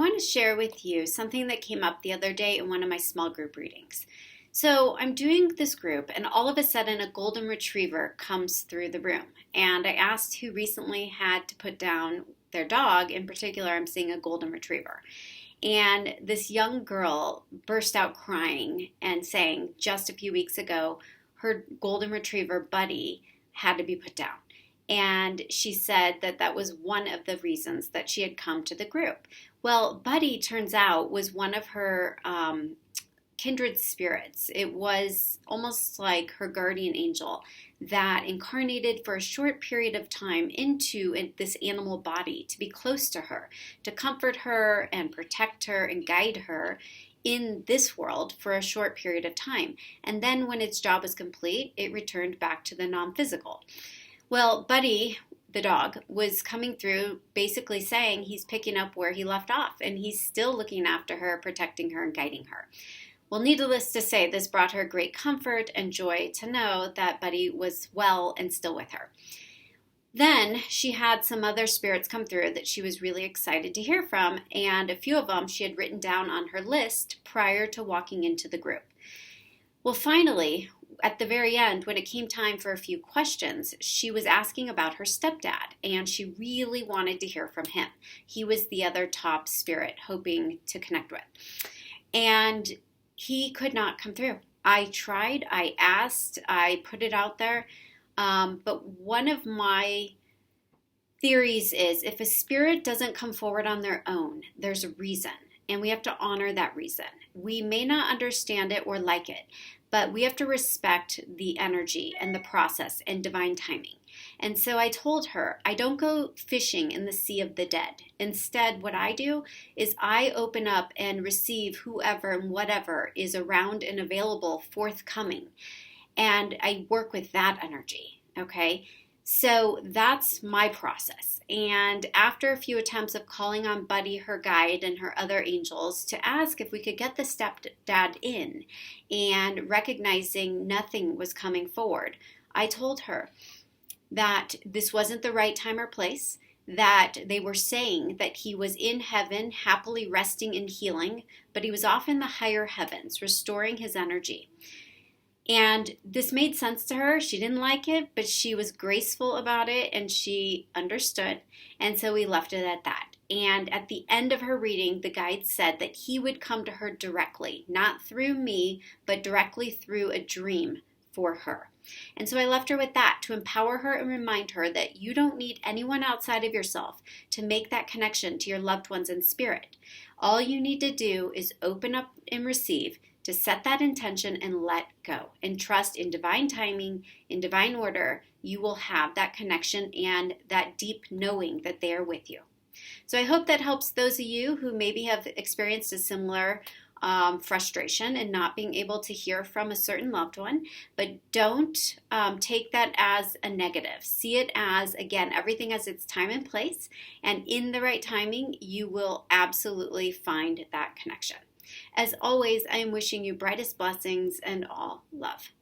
want to share with you something that came up the other day in one of my small group readings. So I'm doing this group, and all of a sudden a golden retriever comes through the room. And I asked who recently had to put down their dog. In particular, I'm seeing a golden retriever. And this young girl burst out crying and saying just a few weeks ago, her golden retriever buddy had to be put down. And she said that that was one of the reasons that she had come to the group. Well, Buddy, turns out, was one of her kindred spirits. It was almost like her guardian angel that incarnated for a short period of time into this animal body to be close to her, to comfort her and protect her and guide her in this world for a short period of time. And then when its job was complete, it returned back to the non-physical. Well, Buddy, the dog, was coming through basically saying he's picking up where he left off, and he's still looking after her, protecting her, and guiding her. Well, needless to say, this brought her great comfort and joy to know that Buddy was well and still with her. Then she had some other spirits come through that she was really excited to hear from, and a few of them she had written down on her list prior to walking into the group. Well, finally, at the very end, when it came time for a few questions, she was asking about her stepdad, and she really wanted to hear from him. He was the other top spirit hoping to connect with. And he could not come through. I tried, I asked, I put it out there, but one of my theories is if a spirit doesn't come forward on their own, there's a reason, and we have to honor that reason. We may not understand it or like it, but we have to respect the energy and the process and divine timing. And so I told her, I don't go fishing in the sea of the dead. Instead, what I do is I open up and receive whoever and whatever is around and available, forthcoming. And I work with that energy, okay? So that's my process. And after a few attempts of calling on Buddy, her guide, and her other angels to ask if we could get the stepdad in, and recognizing nothing was coming forward, I told her that this wasn't the right time or place, that they were saying that he was in heaven, happily resting and healing, but he was off in the higher heavens, restoring his energy. And this made sense to her. She didn't like it, but she was graceful about it and she understood. And so we left it at that. And at the end of her reading, the guide said that he would come to her directly, not through me, but directly through a dream for her. And so I left her with that to empower her and remind her that you don't need anyone outside of yourself to make that connection to your loved ones in spirit. All you need to do is open up and receive, to set that intention and let go and trust in divine timing, in divine order. You will have that connection and that deep knowing that they are with you. So I hope that helps those of you who maybe have experienced a similar frustration and not being able to hear from a certain loved one, but don't take that as a negative. See it as, again, everything has its time and place, and in the right timing, you will absolutely find that connection. As always, I am wishing you brightest blessings and all love.